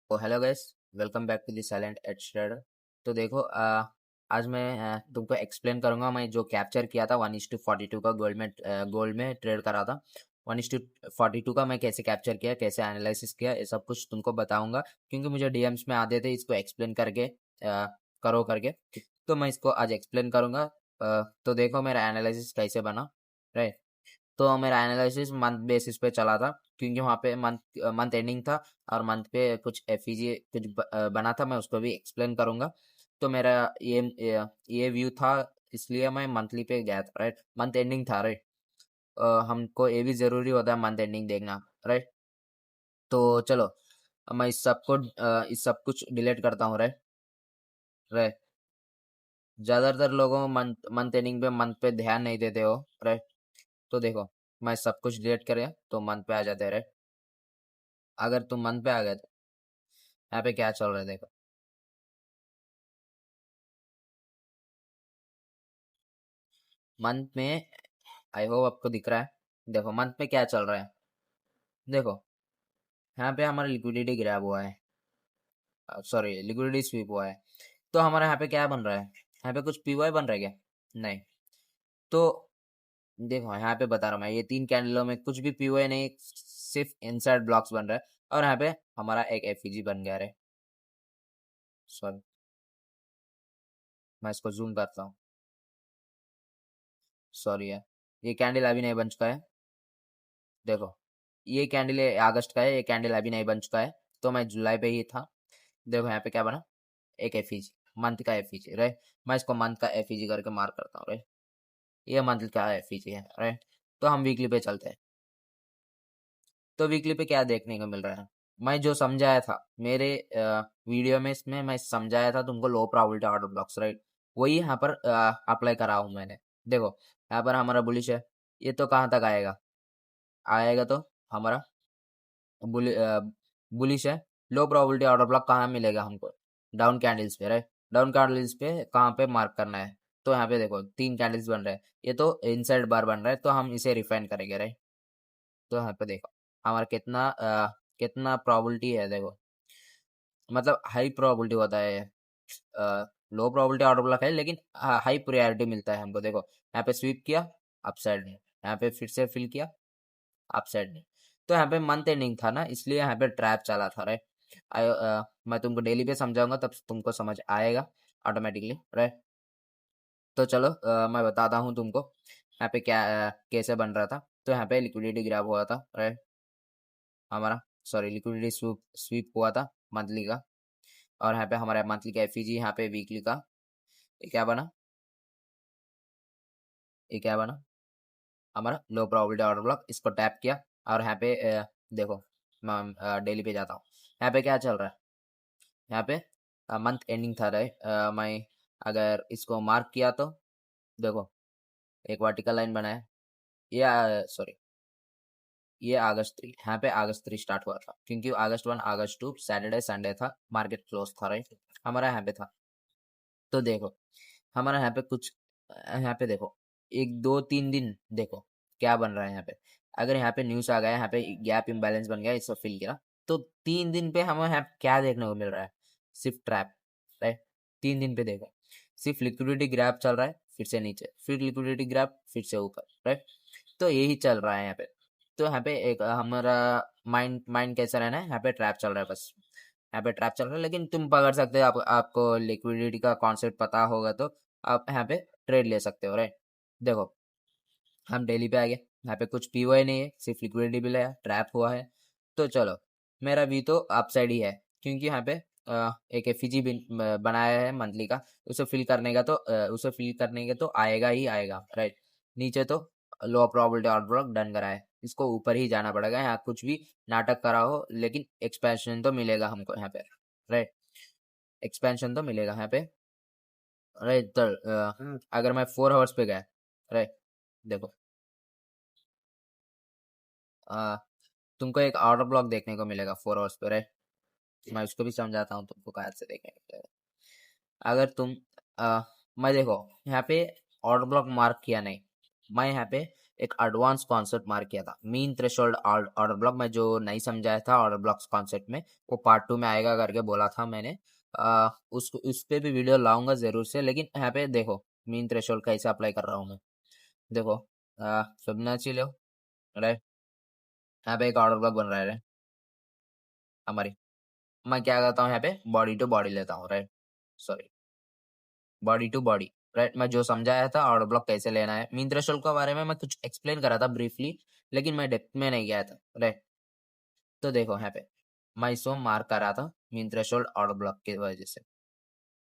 तो hello guys, welcome back to the silent edge trader. तो देखो, आज मैं तुमको एक्सप्लेन करूंगा। मैं जो कैप्चर किया था 1:42 का गोल्ड में ट्रेड करा था। 1:42 का मैं कैसे कैप्चर किया, कैसे एनालिसिस किया, ये सब कुछ तुमको बताऊंगा। क्योंकि मुझे डीएम्स में आते थे इसको एक्सप्लेन करके करो करके। तो मैं इसको आज एक्सप्लेन करूंगा। तो देखो मेरा एनालिसिस कैसे बना, राइट। तो मेरा एनालिसिस मंथ बेसिस पे चला था, क्योंकि वहाँ पे मंथ मंथ एंडिंग था और मंथ पे कुछ एफईजी कुछ बना था। मैं उसको भी एक्सप्लेन करूंगा। तो मेरा ये व्यू था, इसलिए मैं मंथली पे गया था, राइट। मंथ एंडिंग था, राइट। हमको ये भी जरूरी होता है मंथ एंडिंग देखना, राइट। तो चलो, अब मैं इस सब कुछ डिलीट करता हूँ, राइट। राइट। ज्यादातर लोगों मंथ मंथ एंडिंग पे मंथ पे ध्यान नहीं देते हो, राइट। तो देखो, मैं सब कुछ डिलीट करे तो मंथ पे आ जाते हैं, राइट। अगर तुम मंथ पे आ गए तो यहाँ पे क्या चल रहा है देखो। मंथ में, आई होप आपको दिख रहा है। देखो मंथ में क्या चल रहा है। देखो, यहाँ पे हमारा लिक्विडिटी ग्रैब हुआ है, सॉरी लिक्विडिटी स्वीप हुआ है। तो हमारा यहाँ पे क्या बन रहा है, यहाँ पे कुछ पीवाई बन रहा है क्या? नहीं। तो देखो यहाँ पे बता रहा हूँ मैं, ये 3 कैंडलों में कुछ भी पीवाई नहीं, सिर्फ इनसाइड ब्लॉक्स बन रहा है। और यहाँ पे हमारा एक एफईजी बन गया है। सॉरी, मैं इसको जूम करता हूँ। सॉरी है, ये कैंडल अभी नहीं बन चुका है। देखो, ये कैंडल अगस्त का है, ये कैंडल अभी नहीं बन चुका है। तो मैं जुलाई पे ही था। देखो यहाँ पे क्या बना, एक एफईजी, मंथ का एफईजी, राइट। मैं इसको मंथ का एफईजी करके मार्क करता हूँ, राइट। ये मंथ का एफईजी है, राइट। तो हम वीकली पे चलते हैं। तो वीकली पे क्या देखने को मिल रहा है, मैं जो समझाया था मेरे वीडियो में, इसमें मैं समझाया था तुमको लो प्रोबेबिलिटी ऑर्डर ब्लॉक्स, राइट। वही यहाँ पर अप्लाई करा हूँ मैंने। देखो यहाँ पर हमारा बुलिश है, ये तो कहाँ तक आएगा, आएगा तो हमारा बुलिश है। लो प्रोबेबिलिटी ऑर्डर ब्लॉक कहाँ मिलेगा हमको, डाउन कैंडल्स पे, राइट। डाउन कैंडल्स पे कहाँ पे मार्क करना है। तो यहाँ पे देखो 3 कैंडल्स बन रहे हैं, ये तो इनसाइड बार बन रहा है, तो हम इसे रिफाइन करेंगे, राइट। तो यहाँ पे देखो हमारा कितना प्रोबेबिलिटी है, देखो मतलब हाई प्रोबेबिलिटी होता है। लो प्रोबेबिलिटी ऑर्डर ब्लॉक है, लेकिन हाई प्रायोरिटी मिलता है हमको। देखो यहाँ पे स्वीप किया, अपसाइड में, यहाँ पे फिर से फिल किया, अपसाइड में। तो यहाँ पे मंथ एंडिंग था ना, इसलिए यहाँ पे ट्रैप चला था, राइट। मैं तुमको डेली पे समझाऊंगा, तब तुमको समझ आएगा ऑटोमेटिकली, राइट। तो चलो, मैं बताता हूँ तुमको यहाँ पे क्या कैसे बन रहा था। तो यहाँ पे लिक्विडिटी ग्रैब हुआ था, राइट। हमारा, सॉरी, लिक्विडिटी स्वीप स्वीप हुआ था मंथली का। और यहाँ पे हमारा मंथली का एफईजी, यहाँ पे वीकली का, ये क्या बना, ये क्या बना, हमारा लो प्रोबेबिलिटी ऑर्डर ब्लॉक। इसको टैप किया और यहाँ पे देखो, मैं डेली पे जाता हूँ। यहाँ पे क्या चल रहा है, यहाँ पे मंथ एंडिंग था, राइट। मैं अगर इसको मार्क किया तो देखो, एक वर्टिकल लाइन बना है। ये सॉरी, ये अगस्त 3, यहाँ पे अगस्त 3 स्टार्ट हुआ था, क्योंकि अगस्त 1 अगस्त 2 सैटरडे संडे था, मार्केट क्लोज था, राइट। हमारा यहाँ पे था। तो देखो हमारा यहाँ पे कुछ, यहाँ पे देखो 1 2 3 दिन देखो क्या बन रहा है यहाँ पे। अगर यहाँ पे न्यूज आ गया, यहाँ पे गैप इम्बैलेंस बन गया, इसको फिल किया, तो 3 दिन पे हमें यहाँ क्या देखने को मिल रहा है, सिर्फ ट्रैप, राइट। 3 दिन पे देखो, सिर्फ लिक्विडिटी ग्रैब चल रहा है, फिर से नीचे, फिर लिक्विडिटी ग्रैब, फिर से ऊपर, राइट। तो यही चल रहा है यहाँ पे। तो यहाँ पे एक हमारा माइंड माइंड कैसा रहना है, यहाँ पे ट्रैप चल रहा है बस। यहाँ पे ट्रैप चल रहा है, लेकिन तुम पकड़ सकते हो, आपको लिक्विडिटी का कॉन्सेप्ट पता होगा तो आप यहाँ पे ट्रेड ले सकते हो, राइट। देखो हम डेली पे आ गए, यहाँ पे कुछ पी हुआ ही नहीं है, सिर्फ लिक्विडिटी बिल है, ट्रैप हुआ है। तो चलो, मेरा भी तो अपसाइड ही है, क्योंकि यहाँ पे एक एफईजी बनाया है मंथली का। उसे फिल करने के तो आएगा ही आएगा, राइट। नीचे तो लो प्रोबेबिलिटी ऑर्डर ब्लॉक डन करा है, इसको ऊपर ही जाना पड़ेगा। यहाँ कुछ भी नाटक करा हो, लेकिन एक्सपेंशन तो मिलेगा हमको यहाँ पे, राइट। एक्सपेंशन तो मिलेगा यहाँ पे, राइट। तो अगर मैं 4 आवर्स पे गया, राइट, देखो अ, तुमको एक ऑर्डर ब्लॉक देखने को मिलेगा 4 आवर्स पे, राइट। मैं उसको भी समझाता हूँ तुमको कहाँ से देखने को मिलेगा। अगर तुम मैं देखो यहाँ पे ऑर्डर ब्लॉक मार्क किया नहीं, मैं यहाँ पे एक एडवांस कॉन्सेप्ट मार किया था, मीन थ्रेशोल्ड ऑर्डर ब्लॉक में जो नहीं समझाया था ऑर्डर ब्लॉक्स कॉन्सेप्ट में, वो पार्ट 2 में आएगा करके बोला था मैंने। उस पे भी वीडियो लाऊंगा जरूर से। लेकिन यहाँ पे देखो मीन थ्रेशोल्ड कैसे अप्लाई कर रहा हूँ मैं। देखो फिबोनाची लो, राइट। यहाँ पे एक ऑर्डर ब्लॉक बन रहा है हमारी। मैं क्या करता हूँ यहाँ पे बॉडी टू बॉडी लेता हूँ, right, sorry, body to body, right. मैं जो समझाया था ऑर्डर ब्लॉक कैसे लेना है, मीन थ्रेशोल्ड के बारे में मैं कुछ एक्सप्लेन करा था ब्रीफली, लेकिन मैं डेप्थ में नहीं गया था, राइट। तो देखो यहाँ पे मैं इसको मार्क कर रहा था मीन थ्रेशोल्ड ऑर्डर ब्लॉक की वजह से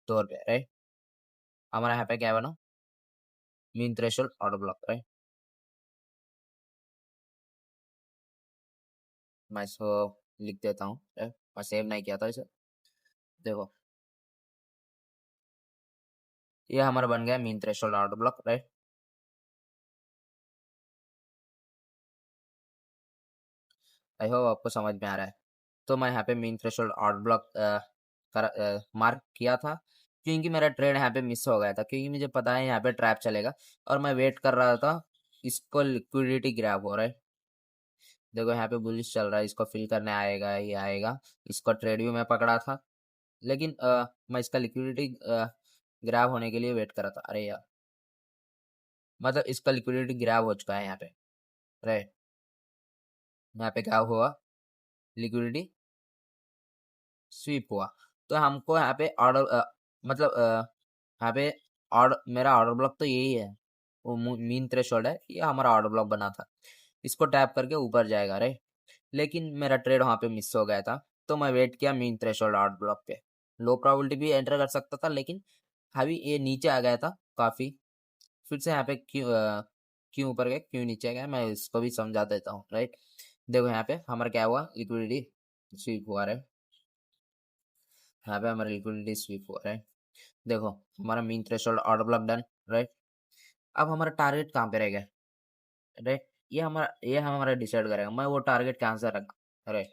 तौर पे, राइट। हमारा यहाँ पे क्या बना, mean threshold order block, right. मैं इसको लिख देता हूँ, राइट। मैं सेव नहीं किया था इसे। देखो ये हमारा बन गया mean threshold order block, right. I hope आपको समझ में आ रहा है। तो मैं यहाँ पे mean threshold order block mark किया था, क्योंकि मेरा ट्रेड यहाँ पे मिस हो गया था, क्योंकि मुझे पता है यहाँ पे ट्रैप चलेगा और मैं वेट कर रहा था इसको लिक्विडिटी ग्रैब हो रहा है। देखो यहाँ पे बुलिश चल रहा है, इसको फिल करने आएगा, ये आएगा। इसको ट्रेड भी मैं पकड़ा था, लेकिन मैं इसका लिक्विडिटी ग्रैब होने के लिए वेट कर रहा था। अरे यार, मतलब इसका लिक्विडिटी ग्रैब हो चुका है यहाँ पे, राइट। यहाँ पे क्या हुआ, लिक्विडिटी स्वीप हुआ। तो हमको यहाँ पे ऑर्डर मतलब यहाँ पे ऑर्डर, मेरा ऑर्डर ब्लॉक तो यही है, वो मीन थ्रेशोल्ड है, ये हमारा ऑर्डर ब्लॉक बना था। इसको टैप करके ऊपर जाएगा, राइट। लेकिन मेरा ट्रेड वहाँ पे मिस हो गया था, तो मैं वेट किया मीन थ्रेशोल्ड ऑर्डर ब्लॉक पे। लो प्रोबेबिलिटी भी एंटर कर सकता था, लेकिन अभी ये नीचे आ गया था काफी। फिर से यहाँ पे क्यों ऊपर गया, क्यों नीचे गया, मैं इसको भी समझा देता हूँ, राइट। देखो यहाँ पे हमारा क्या हुआ, लिक्विडिटी स्वीप हुआ, राइट। यहाँ पे हमारा लिक्विडिटी स्वीप हुआ, राइट। देखो हमारा mean threshold order block done, right. अब हमारा टारगेट कहाँ पे रहेगा, राइट। ये हमारा डिसाइड करेगा मैं वो टारगेट कहाँ से रखा, राइट।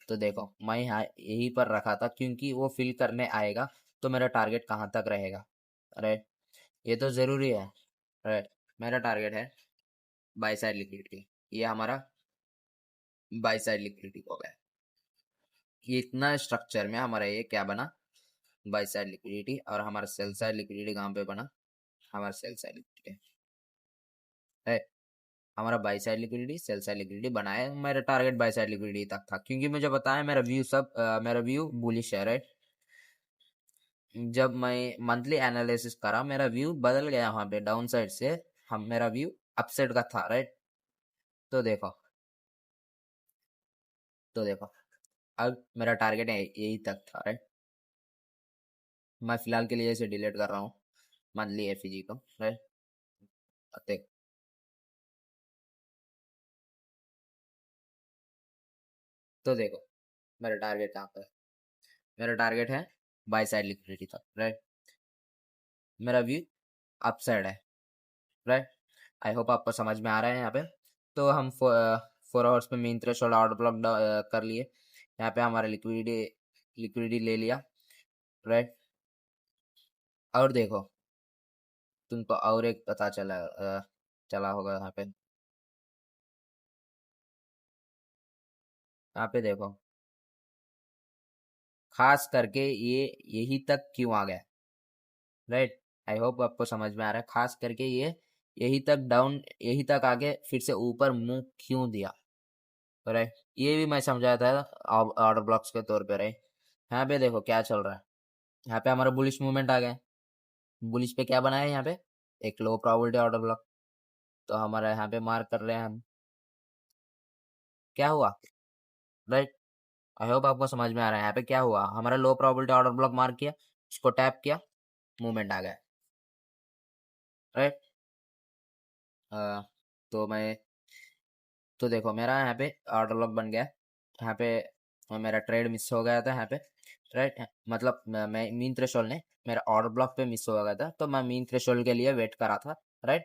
तो देखो मैं यहाँ यहीं पर रखा था, क्योंकि वो फिल करने आएगा तो मेरा टारगेट कहाँ तक रहेगा, राइट। ये तो जरूरी है, राइट। मेरा टारगेट है बाई साइड लिक्विडिटी, ये हमारा बाई साइड लिक्विडिटी हो गया। ये इतना स्ट्रक्चर में हमारा ये क्या बना, बाई साइड लिक्विडिटी। और हमारा सेल साइड लिक्विडिटी कहाँ पे बना, हमारा सेल साइड लिक्विडिटी है। हमारा by side liquidity sell side liquidity बनाए, मेरा टारगेट बाई साइड लिक्विडिटी तक था, क्योंकि मुझे पता है मेरा व्यू बुलिश है, राइट। जब मैं मंथली एनालिसिस करा, मेरा व्यू बदल गया वहां पे डाउन साइड से, हम मेरा व्यू अपसाइड का था, राइट। तो देखो, तो देखो अब मेरा टारगेट यही तक था, राइट। मैं फिलहाल के लिए इसे डिलीट कर रहा हूँ, मंथली एफईजी को, राइट। देख, तो देखो मेरा टारगेट कहाँ पर है, मेरा टारगेट है बाई साइड लिक्विडिटी तक, राइट। मेरा व्यू अपसाइड है, राइट। आई होप आपको समझ में आ रहा है यहाँ पे। तो हम 4 आवर्स पे मीन थ्रेशोल्ड ऑर्डर ब्लॉक कर लिए। यहाँ पे हमारा लिक्विडिटी लिक्विडिटी ले लिया, राइट। और देखो तुमको और एक पता चला होगा यहाँ पे देखो खास करके ये यही तक क्यों आ गया, राइट। आई होप आपको समझ में आ रहा है, खास करके ये यही तक डाउन, यही तक आगे फिर से ऊपर मुंह क्यों दिया, राइट। ये भी मैं समझाया था ऑर्डर ब्लॉक्स के तौर पे, राइट। यहाँ पे देखो क्या चल रहा है, यहाँ पे हमारा बुलिश मूवमेंट आ गया। बुलिश पे क्या बनाया है यहाँ पे, एक लो प्रोबेबिलिटी ऑर्डर ब्लॉक। तो हमारा यहाँ पे मार्क कर रहे हैं हम, क्या हुआ, राइट। आई होप आपको समझ में आ रहा है, यहाँ पे क्या हुआ, हमारा लो प्रोबेबिलिटी ऑर्डर ब्लॉक मार्क किया, इसको टैप किया, मूवमेंट आ गया, राइट। तो मैं, तो देखो मेरा यहाँ पे ऑर्डर ब्लॉक बन गया। यहाँ पे मेरा ट्रेड मिस हो गया था यहाँ पे, राइट। मतलब मैं मीन थ्रेशोल्ड ने मेरा ऑर्डर ब्लॉक पे मिस हो गया था, तो मैं मीन थ्रेशोल्ड के लिए वेट करा था, राइट।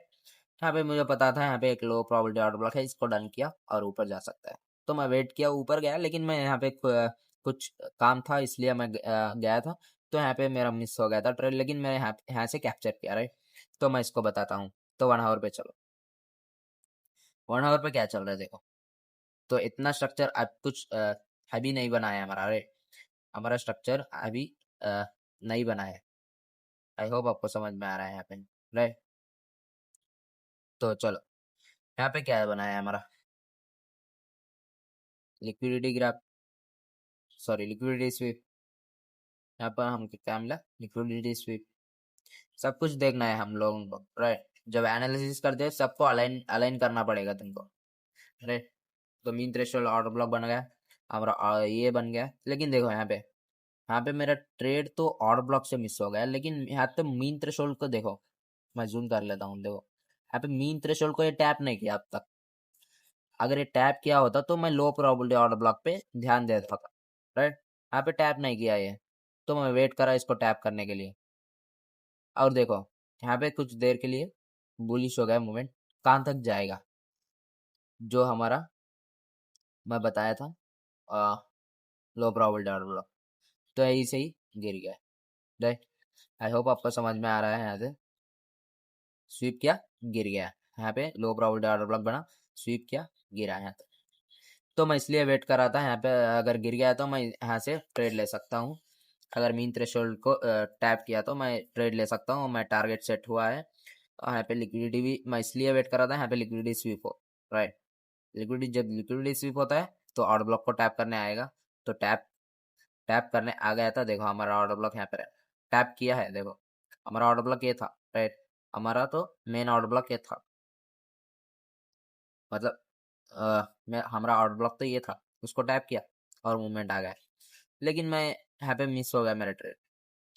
यहाँ पे मुझे पता था यहाँ पे एक लो प्रोबेबिलिटी ऑर्डर ब्लॉक है, इसको डन किया और ऊपर जा सकता है। तो मैं वेट किया, ऊपर गया, लेकिन मैं यहाँ पे कुछ काम था इसलिए मैं गया था। तो यहाँ पे मेरा मिस हो गया था ट्रेड, लेकिन मैं यहाँ से कैप्चर किया, राइट। तो मैं इसको बताता हूँ। तो 1 आवर पे चलो, 1 आवर पे क्या चल रहा है देखो। तो इतना स्ट्रक्चर अब कुछ अभी नहीं बनाया है हमारा, राइट। हमारा स्ट्रक्चर अभी नहीं बना है। आई होप आपको समझ में आ रहा है यहाँ पे, राइट। तो चलो यहाँ पे क्या बनाया है हमारा, liquidity graph, sorry liquidity SVEEP. यहाँ पर हम क्या मिला, लिक्विडिटी स्वीप। सब कुछ देखना है हम लोगों को, राइट। जब एनालिसिस करते हैं सबको अलाइन अलाइन करना पड़ेगा तुमको, राइट। तो मीन थ्रेशोल्ड ऑर्डर ब्लॉक बन गया हमारा, ये बन गया। लेकिन देखो यहाँ पे मेरा ट्रेड तो ऑर्डर ब्लॉक से मिस हो गया, लेकिन यहाँ पे मीन थ्रेशोल्ड को देखो, मैं जूम कर लेता हूँ। देखो यहाँ पे मीन थ्रेशोल्ड को ये टैप नहीं किया अब तक। अगर ये टैप किया होता तो मैं लो प्रोबेबिलिटी ऑर्डर ब्लॉक पे ध्यान देता था, राइट। यहाँ पे टैप नहीं किया ये, तो मैं वेट करा इसको टैप करने के लिए। और देखो यहाँ पे कुछ देर के लिए बुलिश हो गया मूवमेंट, कहाँ तक जाएगा जो हमारा मैं बताया था, लो प्रोबेबिलिटी ऑर्डर ब्लॉक। तो ऐसे ही गिर गया, राइट। आई होप आपको समझ में आ रहा है। यहाँ से स्वीप किया, गिर गया। यहाँ पे लो प्रोबेबिलिटी ऑर्डर ब्लॉक बना, स्वीप किया, गिरा यहाँ तक। तो मैं इसलिए वेट कर रहा था, यहाँ पे अगर गिर गया तो मैं यहाँ से ट्रेड ले सकता हूँ। अगर मीन थ्रेशोल्ड को टैप किया तो मैं ट्रेड ले सकता हूँ, मैं टारगेट सेट हुआ है। और यहाँ पे लिक्विडिटी भी मैं इसलिए वेट कर रहा था, यहाँ पे लिक्विडिटी स्वीप हो, राइट। लिक्विडिटी जब लिक्विडिटी स्वीप होता है तो ऑर्डर ब्लॉक को टैप करने आएगा। तो टैप टैप करने आ गया था, देखो हमारा ऑर्डर ब्लॉक यहाँ पे टैप किया है। देखो हमारा ऑर्डर ब्लॉक ये था, राइट। हमारा तो मेन ऑर्डर ब्लॉक ये था, मतलब मैं हमारा ऑर्डर ब्लॉक तो ये था, उसको टैप किया और मूवमेंट आ गया। लेकिन मैं यहाँ पे मिस हो गया मेरा ट्रेड,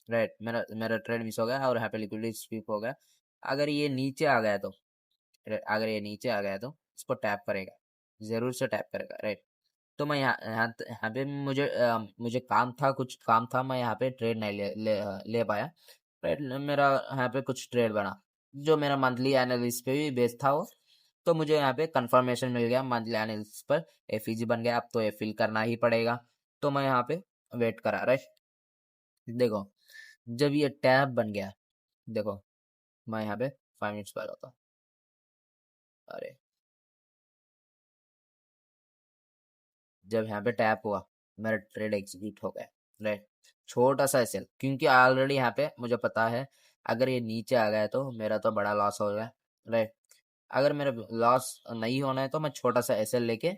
राइट। मेरा मेरा ट्रेड मिस हो गया और यहाँ पे लिक्विडिटी स्वीप हो गया। अगर ये नीचे आ गया तो, अगर ये नीचे आ गया तो इसको टैप करेगा, जरूर से टैप करेगा, राइट। तो मैं यहाँ पे मुझे काम था, कुछ काम था, मैं यहाँ पे ट्रेड नहीं ले पाया, राइट। मेरा यहाँ पे कुछ ट्रेड बना जो मेरा मंथली एनालिसिस पे भी बेस्ड था वो। तो मुझे यहाँ पे कंफर्मेशन मिल गया मंथली एनालिसिस पर, एफईजी बन गया। अब तो ये फिल करना ही पड़ेगा, तो मैं यहाँ पे वेट करा, राइट। देखो जब ये टैब बन गया, देखो मैं यहाँ पे 5 मिनट्स पर होता, अरे जब यहाँ पे टैप हुआ मेरा ट्रेड एग्जीक्यूट हो गया, राइट। छोटा सा एसएल, क्योंकि ऑलरेडी यहाँ पे मुझे पता है अगर ये नीचे आ गया तो मेरा तो बड़ा लॉस हो गया, राइट। अगर मेरा लॉस नहीं होना है तो मैं छोटा सा एसएल लेके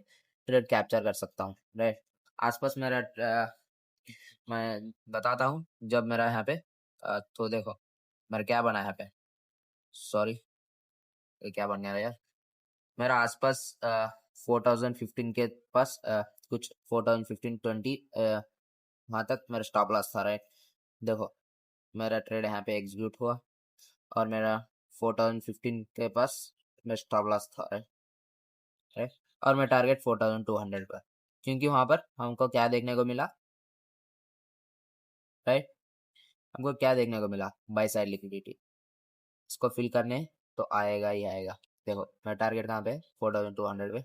ट्रेड कैप्चर कर सकता हूँ, राइट। आसपास मेरा मैं बताता हूँ जब मेरा यहाँ पे तो देखो मेरा क्या बना यहाँ पे, सॉरी ये क्या बन गया यार। मेरा आसपास 4015 के पास कुछ 4015-20 वहाँ तक मेरा स्टॉप लॉस था, राइट। देखो मेरा ट्रेड यहाँ पे एग्जीक्यूट हुआ और मेरा 4015 के पास मेरा स्टॉप लॉस था, राइट। और मैं टारगेट 4200 पर, क्योंकि वहाँ पर हमको क्या देखने को मिला, राइट। हमको क्या देखने को मिला, बाई साइड लिक्विडिटी। इसको फिल करने तो आएगा ही आएगा। देखो मेरा टारगेट कहाँ पे, 4200 पे।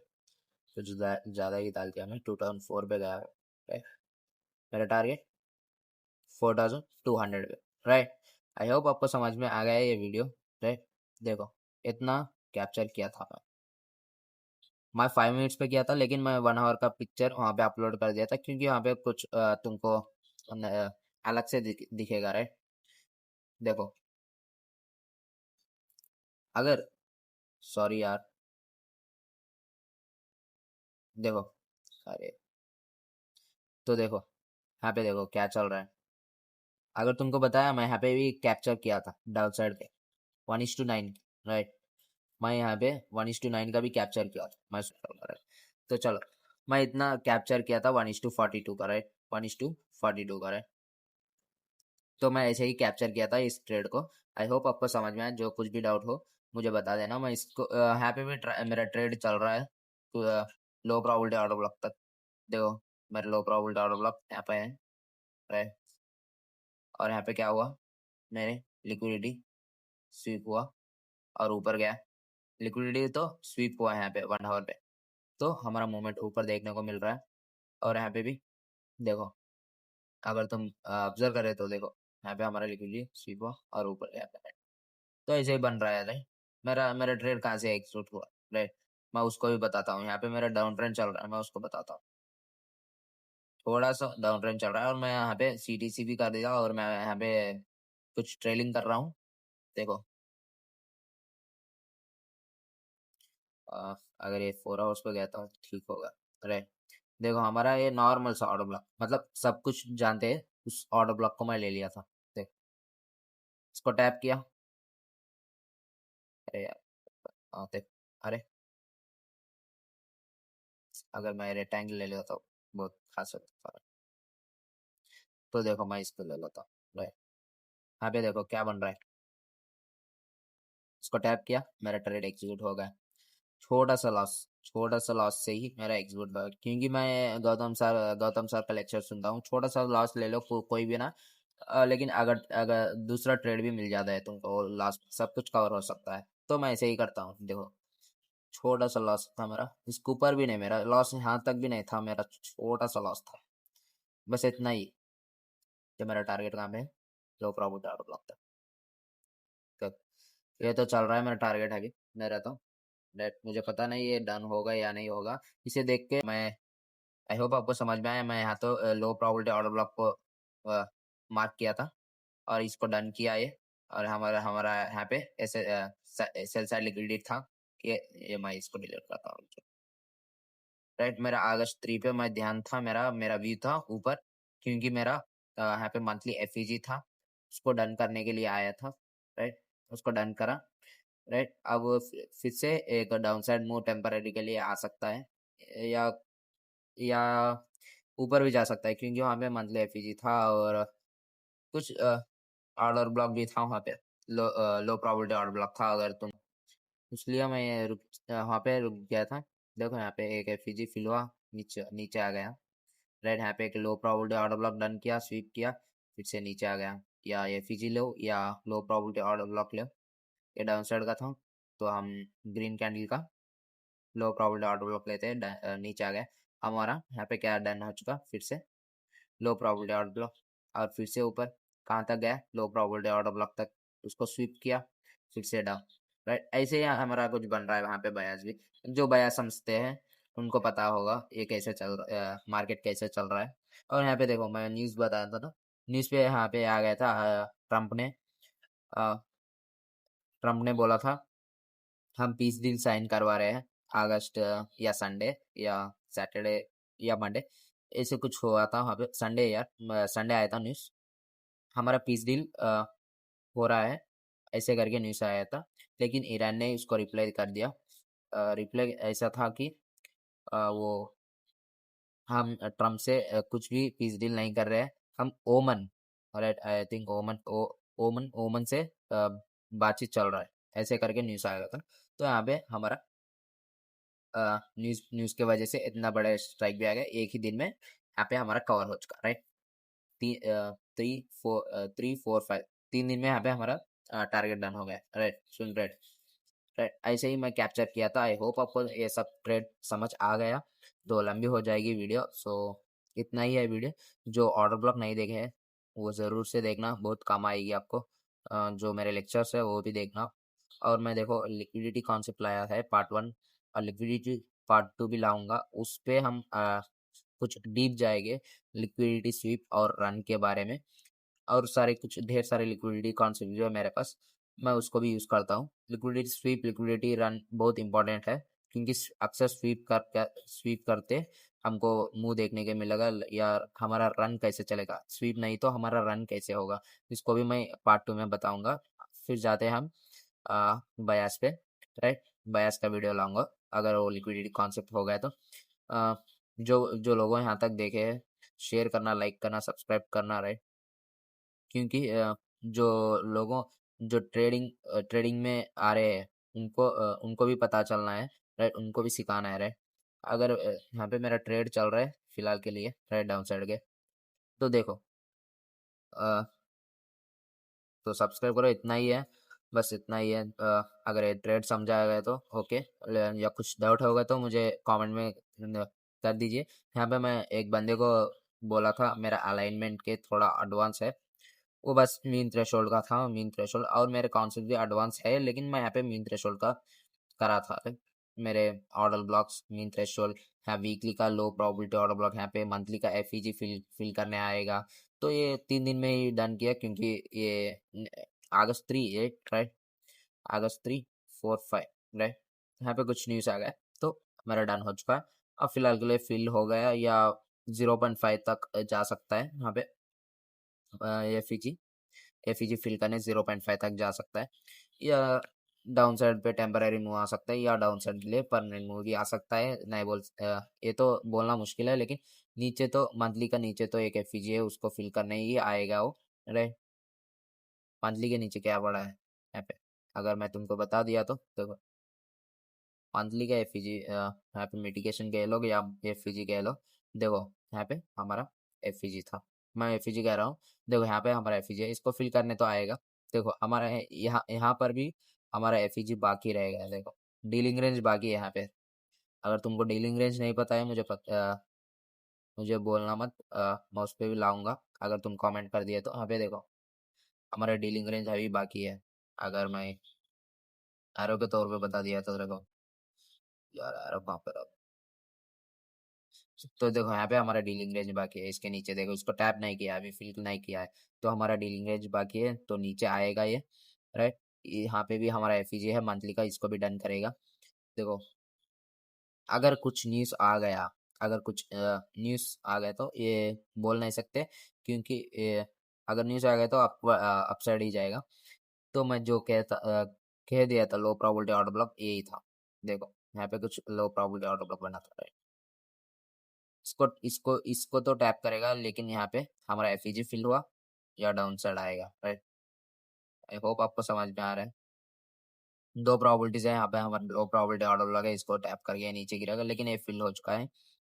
तो ज़्यादा ही डाल दिया मैं, 2004 पे गया, राइट। मेरा टारगेट 4200 पे, राइट। आई होप आपको समझ में आ गया है ये वीडियो, राइट। देखो इतना कैप्चर किया था मैं 5 मिनट्स पे किया था, लेकिन मैं 1 आवर का पिक्चर वहाँ पे अपलोड कर दिया था, क्योंकि वहाँ पे कुछ तुमको अलग से दिखेगा, राइट। देखो अगर, सॉरी यार, देखो, अरे तो देखो यहाँ पे देखो क्या चल रहा है। अगर तुमको बताया मैं यहाँ पे भी कैप्चर किया था डाउन साइड पे 1:9, राइट। मैं यहाँ पे 1:9 का भी कैप्चर किया था मैं, राइट। तो चलो मैं इतना कैप्चर किया था 1:42 का, राइट। 1:42 का, राइट। तो मैं ऐसे ही कैप्चर किया था इस ट्रेड को। आई होप आपको समझ में आए, जो कुछ भी डाउट हो मुझे बता देना। मैं इसको यहाँ पे भी मेरा ट्रेड चल रहा है तो लो प्रोबेबिलिटी ऑर्डर ब्लॉक तक। देखो मेरा लो प्रोबेबिलिटी ऑर्डर ब्लॉक यहाँ पे है, राइट। और यहाँ पे क्या हुआ, मेरे लिक्विडिटी स्वीप हुआ और ऊपर गया। लिक्विडिटी तो स्वीप हुआ है यहाँ पे 1 आवर पे, तो हमारा मूवमेंट ऊपर देखने को मिल रहा है। और यहाँ पे भी देखो, अगर तुम ऑब्जर्व करे तो देखो यहाँ पे हमारा लिक्विडिटी स्वीप हुआ और ऊपर गया, तो ऐसे ही बन रहा है, राइट। मेरा मेरा ट्रेड कहाँ से एग्जीक्यूट हुआ, राइट। मैं उसको भी बताता हूँ। यहाँ पे मेरा डाउन ट्रेंड चल रहा है, मैं उसको बताता हूँ। थोड़ा सा डाउन ट्रेंड चल रहा है और मैं यहाँ पे सीटीसी भी कर दिया और मैं यहाँ पे कुछ ट्रेलिंग कर रहा हूँ। देखो अगर ये 4 आवर्स पे गया तो ठीक होगा। राइट, देखो हमारा ये नॉर्मल सा ऑर्डर ब्लॉक, मतलब सब कुछ जानते हैं, उस ऑर्डर ब्लॉक को मैं ले लिया था। देख, इसको टैप किया। अरे यार, देख, अरे अगर मैं रेक्टेंगल ले लेता तो बहुत खास होता था। तो देखो मैं इसको ले लेता हूँ। राइट, यहाँ पे देखो क्या बन रहा है। इसको टैप किया, मेरा ट्रेड एग्जीक्यूट हो गया। छोटा सा लॉस से ही मेरा एग्जीक्यूट हुआ, क्योंकि मैं गौतम सर का लेक्चर सुनता हूँ। छोटा सा लॉस ले लो, कोई भी ना, लेकिन अगर अगर दूसरा ट्रेड भी मिल जाता है तुमको, लॉस सब कुछ कवर हो सकता है। तो मैं ऐसे ही करता हूँ। देखो छोटा सा लॉस था मेरा, इसके ऊपर भी नहीं, मेरा लॉस यहाँ तक भी नहीं था, मेरा छोटा सा लॉस था, बस इतना ही। जो मेरा टारगेट काम है, लो प्रॉफिट ऑर्डर ब्लॉक था। तो ये तो चल रहा है, मेरा टारगेट है अभी। मैं रहता हूँ डेट, मुझे पता नहीं ये डन होगा या नहीं होगा। इसे देख के मैं, आई होप आपको समझ में आया। मैं यहाँ तो लो प्रोबेबिलिटी ऑर्डर ब्लॉक को मार्क किया था और इसको डन किया ये। और हमारा हमारा यहाँ पे ऐसे सेल साइड लिक्विडिटी था। ये मैं इसको डिलीट करता हूँ। राइट, मेरा अगस्त 3 पे मैं ध्यान था, मेरा मेरा व्यू था ऊपर, क्योंकि मेरा यहाँ पे मंथली एफईजी था, उसको डन करने के लिए आया था। राइट, उसको डन करा। राइट, अब फिर से एक डाउन साइड मूव टेम्पररी के लिए आ सकता है, या या ऊपर भी जा सकता है, क्योंकि वहाँ पे मंथली एफईजी था और कुछ ऑर्डर ब्लॉक भी था वहाँ पे। लो प्रोबेबिलिटी ऑर्डर ब्लॉक था, अगर तुम, इसलिए मैं वहाँ पे रुक गया था। देखो यहाँ पे एक एफईजी फिल हुआ, नीचे नीचे आ गया। राइट, यहाँ पे एक लो प्रोबेबिलिटी ऑर्डर ब्लॉक डन किया, स्वीप किया, फिर से नीचे आ गया। या एफईजी लो या लो प्रोबेबिलिटी ऑर्डर ब्लॉक लो, ये डाउन साइड का था, तो हम ग्रीन कैंडल का लो प्रोबेबिलिटी ऑर्डर ब्लॉक लेते हैं। नीचे आ गया हमारा, यहाँ पे क्या डन हो चुका, फिर से लो प्रोबेबिलिटी ऑर्डर ब्लॉक, और फिर से ऊपर कहाँ तक गया, लो प्रोबेबिलिटी ऑर्डर ब्लॉक तक, उसको स्वीप किया, फिर से डाउन। राइट, ऐसे ही हमारा कुछ बन रहा है वहाँ पे। बयास भी, जो बयास समझते हैं उनको पता होगा ये कैसे चल रहा, मार्केट कैसे चल रहा है। और यहाँ पे देखो, मैं न्यूज़ बताया था ना, न्यूज़ पे यहाँ पे आ गया था, अ, ट्रम्प ने बोला था हम पीस डील साइन करवा रहे हैं अगस्त या संडे या सैटरडे या मंडे, ऐसे कुछ हुआ था वहाँ पे। संडे यार, संडे आया था न्यूज़, हमारा पीस डील हो रहा है, ऐसे करके न्यूज़ आया था। लेकिन ईरान ने उसको रिप्लाई कर दिया। रिप्लाई ऐसा था कि वो, हम ट्रम्प से कुछ भी पीस डील नहीं कर रहे हैं, हम ओमन, राइट, आई थिंक ओमन, ओमन ओमन से बातचीत चल रहा है, ऐसे करके न्यूज़ आया था। तो यहाँ पे हमारा न्यूज़ न्यूज़ के वजह से इतना बड़ा स्ट्राइक भी आ गया एक ही दिन में, यहाँ पे हमारा कवर हो चुका। राइट, 3 4 5 3 दिन में यहाँ पे हमारा टारगेट डन हो गया। Right, swing trade. राइट, ऐसे ही मैं कैप्चर किया था। आई होप आपको ये सब ट्रेड समझ आ गया, तो लंबी हो जाएगी वीडियो, सो इतना ही है वीडियो। जो ऑर्डर ब्लॉक नहीं देखे हैं वो ज़रूर से देखना, बहुत काम आएगी आपको। जो मेरे लेक्चर्स है वो भी देखना। और मैं देखो लिक्विडिटी कॉन्सेप्ट लाया है पार्ट 1, और लिक्विडिटी पार्ट 2 भी लाऊंगा। उस पे हम कुछ डीप जाएंगे लिक्विडिटी स्वीप और रन के बारे में, और सारे कुछ ढेर सारे लिक्विडिटी कॉन्सेप्ट जो है मेरे पास, मैं उसको भी यूज़ करता हूँ। लिक्विडिटी स्वीप, लिक्विडिटी रन बहुत इंपॉर्टेंट है, क्योंकि अक्सर स्वीप करते हमको मुंह देखने के मिलेगा, या हमारा रन कैसे चलेगा, स्वीप नहीं तो हमारा रन कैसे होगा, इसको भी मैं पार्ट 2 में बताऊंगा। फिर जाते हैं हम बयास पे। राइट, बयास का वीडियो लाऊंगा अगर वो लिक्विडिटी कॉन्सेप्ट हो गया तो। आ, जो जो लोगों यहाँ तक देखे हैं, शेयर करना, लाइक करना, सब्सक्राइब करना। राइट, क्योंकि जो लोगों जो ट्रेडिंग में आ रहे हैं, उनको भी पता चलना है। राइट, उनको भी सिखाना है। राइट, अगर यहाँ पे मेरा ट्रेड चल रहा है फिलहाल के लिए, राइट, डाउन साइड के, तो देखो तो सब्सक्राइब करो, इतना ही है, बस इतना ही है। अगर ये ट्रेड समझा गया तो ओके, या कुछ डाउट होगा तो मुझे कमेंट में कर दीजिए। यहाँ पे मैं एक बंदे को बोला था मेरा अलाइनमेंट के थोड़ा एडवांस है, वो बस मीन थ्रेशोल्ड का था, मीन थ्रेशोल्ड, और मेरे कॉन्सेप्ट भी एडवांस है, लेकिन मैं यहाँ पे मीन थ्रेशोल्ड का करा था। मेरे ऑर्डर ब्लॉक्स मीन थ्रेशोल्ड, यहाँ वीकली का लो प्रोबेबिलिटी ऑर्डर ब्लॉक, यहाँ पे मंथली का एफईजी फिल करने आएगा। तो ये 3 दिन में ही डन किया, क्योंकि ये अगस्त 3 8 राइट, अगस्त 3 4 5 राइट, यहाँ पे कुछ न्यूज़ आ गया तो मेरा डन हो चुका है। अब फिलहाल के लिए फिल हो गया, या 0.5 तक जा सकता है यहाँ पे एफईजी फिल करने 0.5 तक जा सकता है, या डाउन साइड पे टेम्पररी मूव आ सकता है, या डाउन साइड के लिए परमानेंट मूव भी आ सकता है। नहीं ये तो बोलना मुश्किल है, लेकिन नीचे तो मंथली का नीचे तो एक एफईजी है, उसको फिल करने ही आएगा वो राइट। मंथली के नीचे क्या पड़ा है यहाँ पे, अगर मैं तुमको बता दिया तो देखो, मंथली का एफईजी यहाँ पे मिटिगेशन कह लो या एफईजी कह लो, देखो यहाँ पे हमारा एफईजी था, मैं एफईजी कह रहा हूँ, देखो यहाँ पे हमारा एफईजी है, इसको फिल करने तो आएगा। देखो हमारा यहाँ यहाँ पर भी हमारा एफईजी बाकी रहेगा, देखो डीलिंग रेंज बाकी है यहाँ पे। अगर तुमको डीलिंग रेंज नहीं पता है, मुझे बोलना मत, मैं उस पर भी लाऊंगा अगर तुम कमेंट कर दिए तो। यहाँ पे देखो हमारा डीलिंग रेंज अभी बाकी है, अगर मैं एरो के तौर पे बता दिया तो देखो यार, एरो कहाँ पर, तो देखो यहाँ पे हमारा डीलिंग रेंज बाकी है, इसके नीचे देखो, इसको टैप नहीं किया अभी, फिल नहीं किया है, तो हमारा डीलिंग रेंज बाकी है, तो नीचे आएगा ये राइट। यहाँ पे भी हमारा एफईजी है मंथली का, इसको भी डन करेगा। देखो अगर कुछ न्यूज़ आ गया, अगर कुछ न्यूज़ आ गया तो ये बोल नहीं सकते, क्योंकि अगर न्यूज़ आ गया तो अपसाइड ही जाएगा। तो मैं जो कह दिया था लो प्रोबेबिलिटी ऑर्डर ब्लॉक यही था, देखो यहाँ पे कुछ लो प्रोबेबिलिटी ऑर्डर ब्लॉक बना था, इसको इसको इसको तो टैप करेगा, लेकिन यहाँ पे हमारा एफईजी फिल हुआ या डाउन साइड आएगा राइट। आई होप आपको समझ में आ रहा है। दो प्रोबेबिलिटीज है यहाँ पे, हमारा लो प्रोबेबिलिटी ऑर्डर लगा, इसको टैप करके नीचे गिरेगा, लेकिन ये फिल हो चुका है,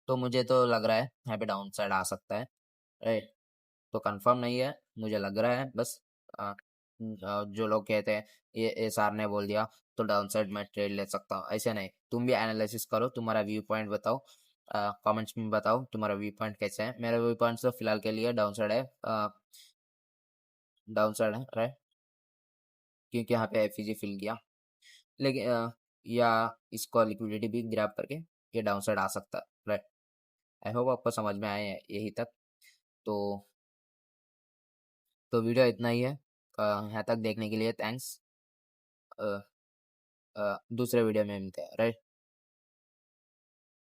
तो मुझे तो लग रहा है यहाँ पे डाउन साइड आ सकता है राइट। तो कंफर्म नहीं है, मुझे लग रहा है बस। जो लोग कहते हैं ये SR ने बोल दिया तो डाउन साइड में ट्रेड ले सकता हूँ, ऐसे नहीं, तुम भी एनालिसिस करो, तुम्हारा व्यू पॉइंट बताओ, कमेंट्स में बताओ तुम्हारा व्यू पॉइंट कैसे है। मेरा व्यू पॉइंट तो फिलहाल के लिए डाउन साइड है, डाउन साइड है राइट, क्योंकि यहाँ पे एफईजी फिल किया, लेकिन या इसको लिक्विडिटी भी ग्रैब करके ये डाउन साइड आ सकता है राइट। आई होप आपको समझ में आए हैं यही तक। तो वीडियो इतना ही है, यहाँ तक देखने के लिए थैंक्स। दूसरे वीडियो में मिलते हैं राइट।